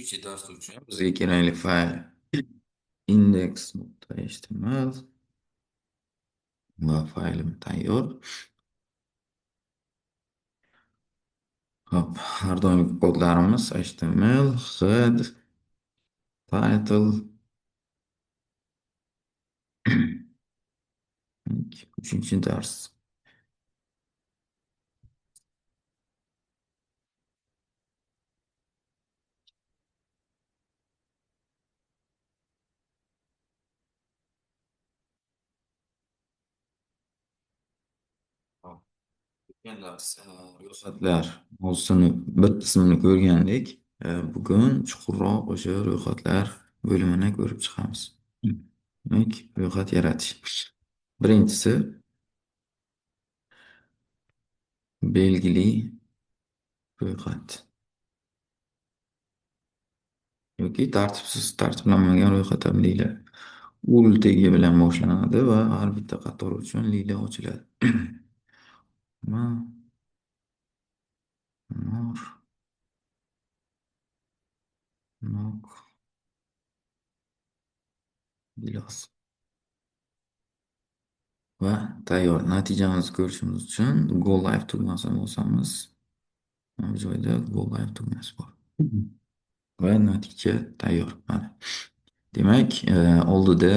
Uchinchi dars uchun bizga kerakli fayl index.html va faylim tayyor. Hop, har doimgi kodlarimiz HTML, head, title. Uchinchi dars. Hop, o'tgan dars ro'yxatlar mavzusini bir qismini ko'rgandik. Bugun chuqurroq o'sha ro'yxatlar bo'limini ko'rib chiqamiz. Demak, ro'yxat yaratish. Birinchisi belgili ro'yxat yoki tartibsiz tartiblanmagan ro'yxat ham deyiladi. Ul tegi bilan boshlanadi va har bitta qator uchun lila ochiladi. Ma- Nor, nok, gilos. Va tayyor. Natijamizni ko'rishimiz uchun Go Live tugmasini bosamiz. Mana bu joyda Go Live tugmasi bor. Va natija tayyor. Mana. Demak, oldida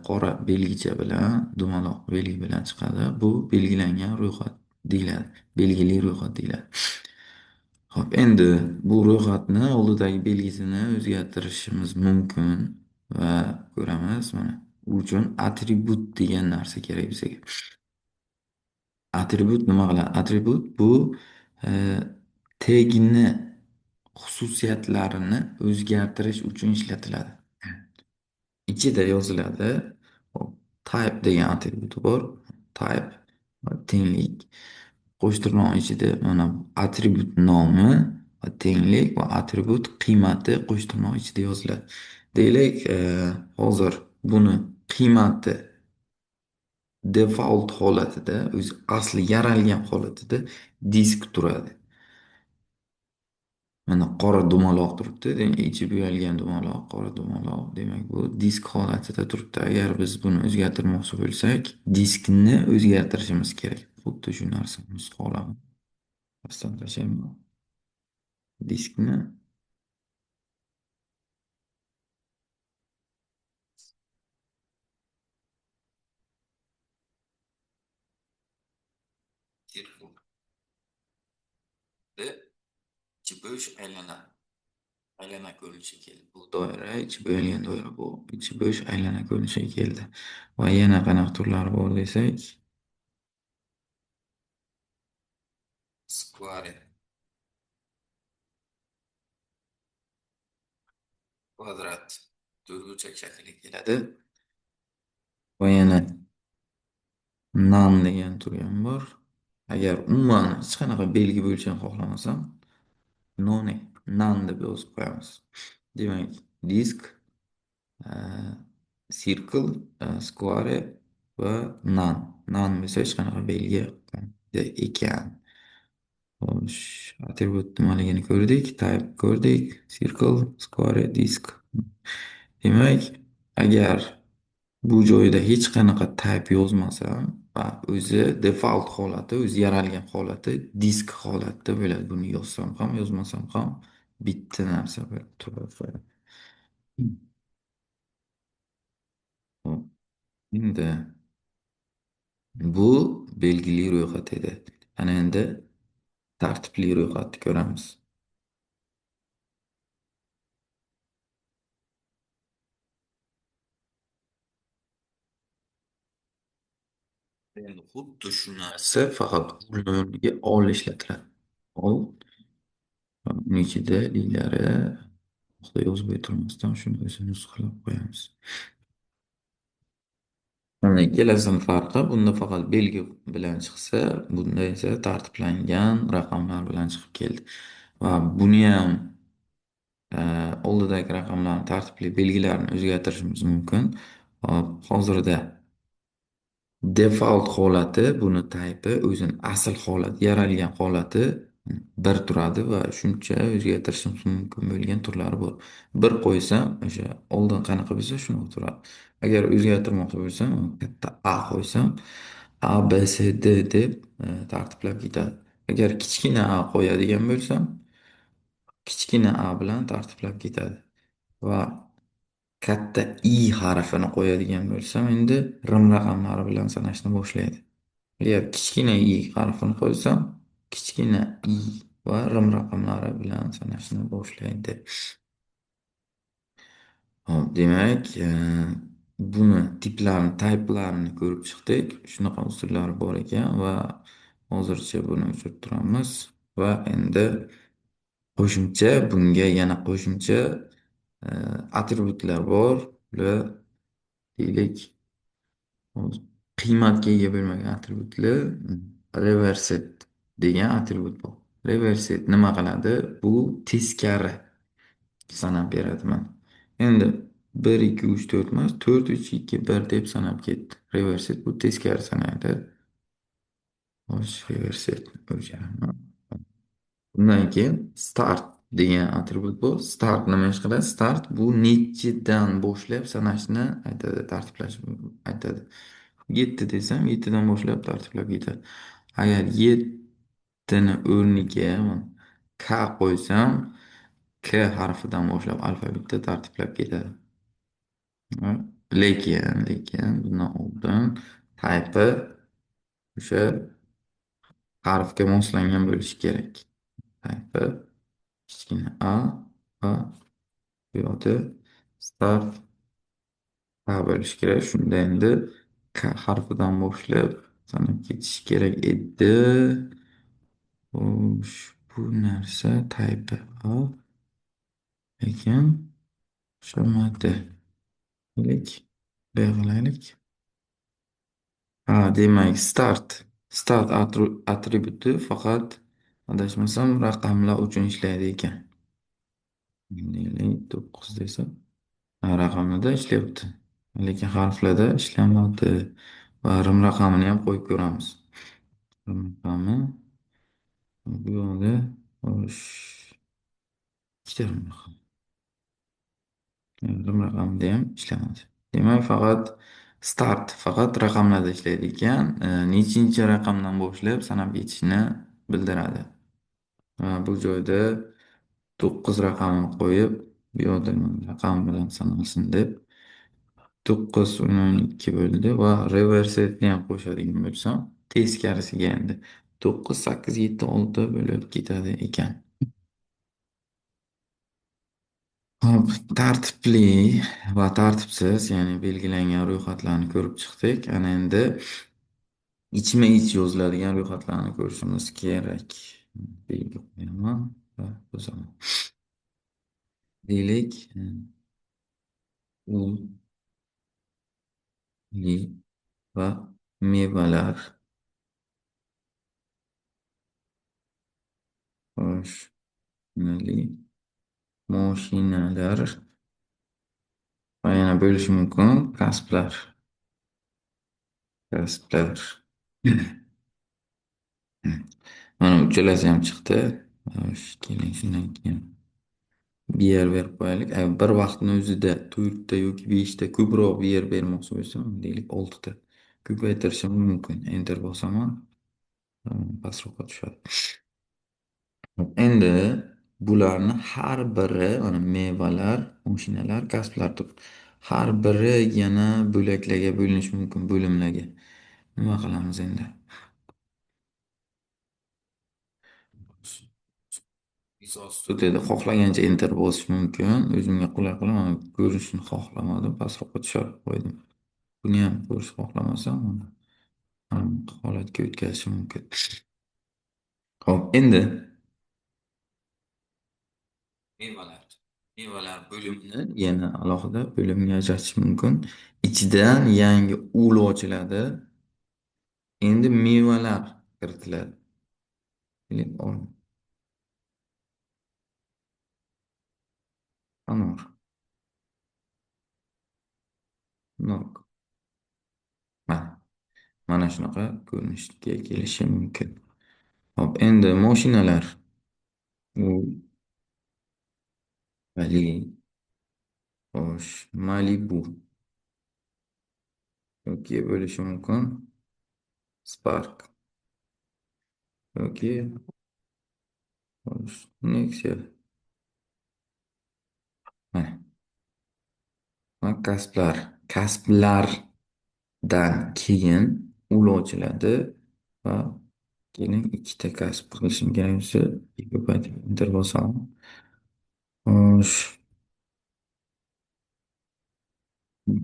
qora belgicha bilan, dumaloq belgi bilan chiqadi. Bu belgilangan ro'yxat deyiladi. Belgili ro'yxat deyiladi. Hop, endi bu ro'yxatni oldidagi belgisini o'zgartirishimiz mumkin va ko'ramiz mana. Bu uchun attribut degan narsa kerak bizga. Attribut nima qiladi? Attribut bu e, tagini xususiyatlarini o'zgartirish uchun ishlatiladi. Ichida yoziladi. Hop, type degan attributi bor. Type va tenglik. Qo'shtirnoq ichida mana attribut nomi va tenglik va attribut qiymati qo'shtirnoq ichida yoziladi. Deylik, hozir buni qiymati default holatida, o'zi asli yaralgan holatida disk turadi. Mana qora dumaloq turibdi. Demak, ichi bo'yalgan dumaloq, qora dumaloq. Demak, bu disk holatida turibdi. Agar biz buni o'zgartirmoqchi bo'lsak, diskni o'zgartirishimiz kerak. Xuddi shu narsani qolamiz. Qasddan tashlayman. Diskni sirkul ichi bo'sh aylana ko'rinishi keldi. Bu doira, ichi bo'yalgan doira bu. Ichi bo'sh aylana ko'rinishiga keldi. Va yana qanaqa turlari bor desak, square, kvadrat, to'rtburchak shakliga keladi. Va yana nan degan tur ham bor. Agar umuman hech qanaqa belgi bo'lishini xohlamasam, none, nan deb yozib qo'yamiz. Demak, disk, circle, square va nan. Nan bo'lsa hech qanaqa belgi ekan. Xo'sh, attribut nimaligini ko'rdik, type ko'rdik, circle, square, disk. Demak, agar bu joyda hech qanaqa type yozmasa va o'zi default holati, o'zi yaralgan holati disk holatida bo'ladi. Buni yozsam ham, yozmasam ham bitta narsa bo'lib turadi. Hop, endi bu belgili ro'yxat edi. Ana endi tartibli ro'yxatni ko'ramiz. Endi xuddi shu narsa faqat uning o'rniga ol ishlatiladi. Ol, uning ichida ilgari yozib o'tirmasdan shuni o'zi nusxalab qo'yamiz. Mana ikkalasini farqi, bunda faqat belgi bilan chiqsa, bunda esa tartiblangan raqamlar bilan chiqib keldi. Va buni ham oldidagi raqamlarni tartibli belgilarini o'zgartirishimiz mumkin. Hozirda default holati, buni type o'zini asl holat, yaralgan holati bir turadi va shuncha o'zgartirishimiz mumkin bo'lgan turlari bor. Bir qo'ysam, o'sha oldin qanaqa bo'lsa shunaqa turadi. Agar o'zgartirmoqchi bo'lsam, katta A qo'ysam, A, B, C, D deb tartiblab ketadi. Agar kichkina A qo'yadigan bo'lsam, kichkina A bilan tartiblab ketadi. Va katta I harfini qo'yadigan bo'lsam, endi rim raqamlari bilan sanashni boshlaydi. Agar kichkina i harfini qo'ysam, kichkina i va rim raqamlari bilan sanashni boshlaydi. Hop, demak, buni tiplarini, type'larini ko'rib chiqdik. Shunaqa usullari bor ekan va hozircha buni o'chirib turamiz va endi qo'shimcha bunga yana qo'shimcha e, atributlar bor. Ular deylik qiymatga ega bo'lmagan atributlar reverset degan atribut bor. Reverset nima qiladi? Bu teskari sanab beradi mana. Endi 1 2 3 4 emas, 4 3 2 1 deb sanab ketdi. Reverset bu teskari sanaydi. Xo'sh, reverset o'chiramiz. Undan keyin start degan atribut bu. Start nima ish qiladi? Start bu nechidan boshlab sanashni aytadi, tartiblashni aytadi. 7 desam, 7dan boshlab tartiblab ketadi. Agar 7ni o'rniga K qo'ysam, K harfidan boshlab alfabetda tartiblab ketadi. Ha, lekin bundan oldin type o'sha harfga moslangan bo'lishi kerak. Type kichkina a va bu yoqda start a bo'lishi kerak. Shunda endi K harfidan boshlab sanab ketish kerak edi. Xo'sh, bu narsa type a lekin o'xshamadi. Demak, belgilaylik. Ha, demak, atributi faqat adashmasam raqamlar uchun ishlaydi ekan. Deylik 9 desam, ha, raqamlarda ishlayapti. Lekin harflarda ishlamadi. Va rim raqamini ham qo'yib ko'ramiz. Rim raqami bu yoqda xo'sh, ikkita rim raqam. Rim raqamida ham ishlamadi. Demak, faqat raqamlarda ishlaydi ekan. Nechinchi raqamdan boshlab sanab ketishni bildiradi. Bu joyda 9 raqamini qo'yib, bu yoqda raqam bilan sanalsin deb 9 o'ndan 2 bo'ldi va reversetni ham qo'shadigan bo'lsam, teskarisiga endi 9 8 7 6 bo'lib ketadi ekan. Hop, tartibli va tartibsiz, ya'ni belgilangan ro'yxatlarni ko'rib chiqdik. Ana endi ichma-ich yoziladigan ro'yxatlarni ko'rishimiz kerak. Belgi qo'yaman va yozaman. Deylik, u, li va mevalar. Xo'sh, li, moshinalar va yana bo'lishi mumkin kasblar. Kasblar. Mana uchalasi ham chiqdi. Xo'sh, keling shundan keyin yer berib qo'yaylik. Bir vaqtni o'zida 4 ta yoki 5 ta ko'proq yer bermoqchi bo'lsam, deylik 6 ta ko'paytirishim mumkin. Enter bosaman, pastroqqa tushadi. Endi bularni har biri, mana mevalar, mashinalar, kasblar turibdi. Har biri yana bo'laklarga bo'linishi mumkin, bo'limlarga. Nima qilamiz endi? Misol ustida xohlagancha enter bosish mumkin. O'zimga qulay qilib, mana ko'rishni xohlamadim, pastroqqa tushirib qo'ydim. Buni ham ko'rishni xohlamasam, holatga o'tkazishim mumkin. Ho'p, endi mevalar. Mevalar bo'limini yana alohida bo'limga ajratish mumkin. Ichidan yangi ul ochiladi. Endi mevalar kiritiladi. Keling, anor, nok. Mana, mana shunaqa ko'rinishga kelishi mumkin. Hop, endi mashinalar. U Ali, xo'sh, Malibu yoki bo'lishi mumkin Spark yoki xo'sh, Nexia. Mana, va kasblardan keyin ul ochiladi va keling ikkita kasb qilishim kerak bo'lsa ko'paytirib enter bosaman. Xo'sh,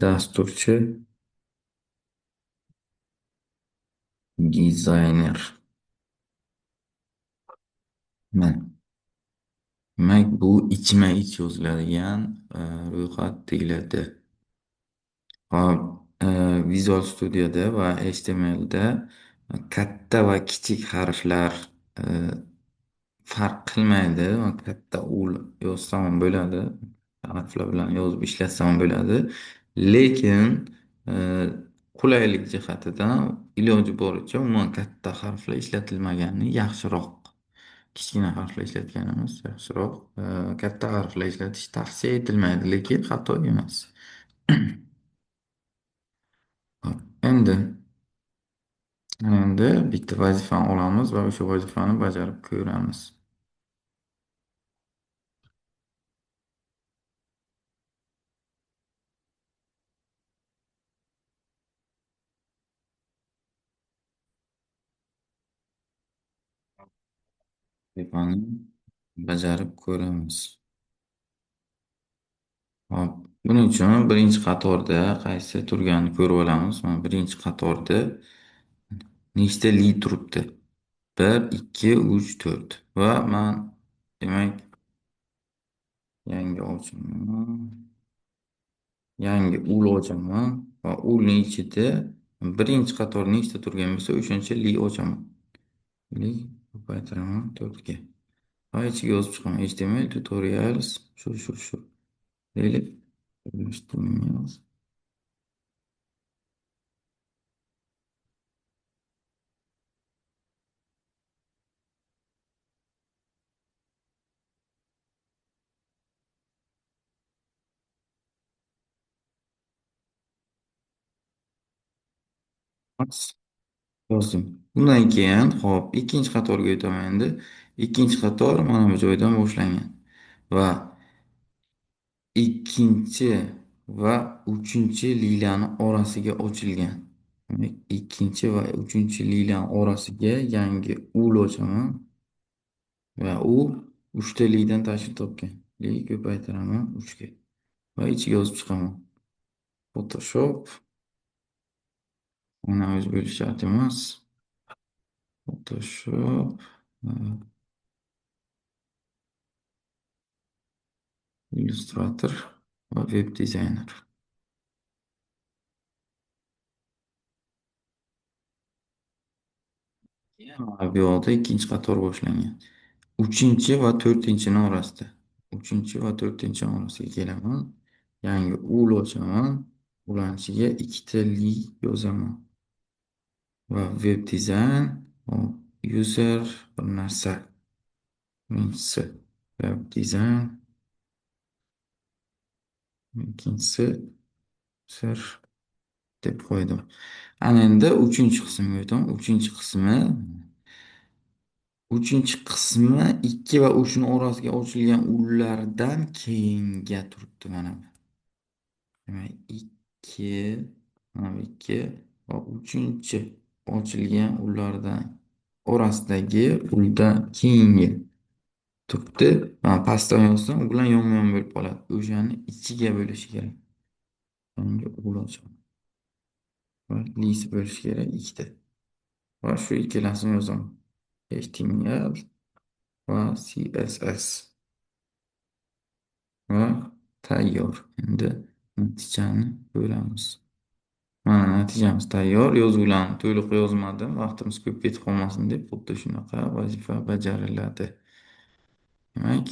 dasturchi, dizayner. Mana, demak bu ichma-ich yoziladigan ro'yxat deyiladi. Hop, Visual Studio'da va HTML'da katta va kichik harflar e, farq qilmaydi. Katta ul yozsam ham bo'ladi. Harflar bilan yozib ishlatsam ham bo'ladi. Lekin e, qulaylik jihatidan iloji boricha umuman katta harflar ishlatilmagani yaxshiroq. Kichkina harflar ishlatganimiz yaxshiroq. Katta harflar ishlatish tavsiya etilmaydi, lekin xato emas. Hop, endi bitta vazifani olamiz va o'sha vazifani bajarib ko'ramiz. Vazifani bajarib ko'ramiz. Hop, buning uchun birinchi qatorda qaysi turganini ko'rib olamiz. Mana birinchi qatorda nechta li turibdi? 1, 2, 3, 4. Va man demak yangi ochaman. Yangi ul ochaman va ulning ichida birinchi qator nechta turgan bo'lsa o'shancha li ochaman. Li ko'paytiraman 4 ga. Va ichiga yozib chiqaman. HTML tutorials shu. Really? Html. Yozdim. Bundan keyin hop ikkinchi qatorga o'taman endi. Ikkinchi qator mana bu joydan boshlangan va ikkinchi va uchinchi lilani orasiga ochilgan. Demak, ikkinchi va uchinchi lilani orasiga yangi ul ochaman va u 3 ta lidan tashkil topgan. Li ko'paytiraman 3 ga va ichiga yozib chiqaman. Photoshop mana o'zi bo'lish shart emas. Photoshop, Illustrator va Web Designer. Mana bu yoqda ikkinchi qator boshlangan. Uchinchi va to'rtinchini orasida. Uchinchi va to'rtinchini orasiga kelaman. Yangi ul ochaman. Ularning ichiga ikkita li yozaman. Va Web Design va User bir narsa. Birinchisi Web Design, ikkinchisi User deb qo'ydim. Ana endi uchinchi qismga o'taman. Uchinchi qismi 2 va 3 orasiga ochilgan ullardan keyinga turibdi mana bu. Demak, 2 mana bu 2 va 3 ochilgan ullardan orasidagi uldan keyingi turibdi. Mana pastdan yozsam, u bilan yonma-yon bo'lib qoladi. O'shani ichiga bo'lishi kerak. Yangi ul ochaman. Va list bo'lishi kerak ikkita. Va shu ikkalasini yozaman. HTML va CSS va tayyor. Endi natijani ko'ramiz. Mana natijamiz tayyor. Yozuvlarni to'liq yozmadim. Vaqtimiz ko'p ketib qolmasin deb xuddi shunaqa vazifa bajariladi. Demak,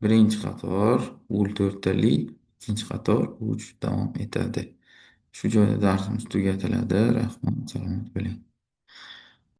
birinchi qator ul 4tali, ikkinchi qator 3 davom etadi. Shu joyda darsimiz tugatiladi. Rahmat, salomat bo'ling.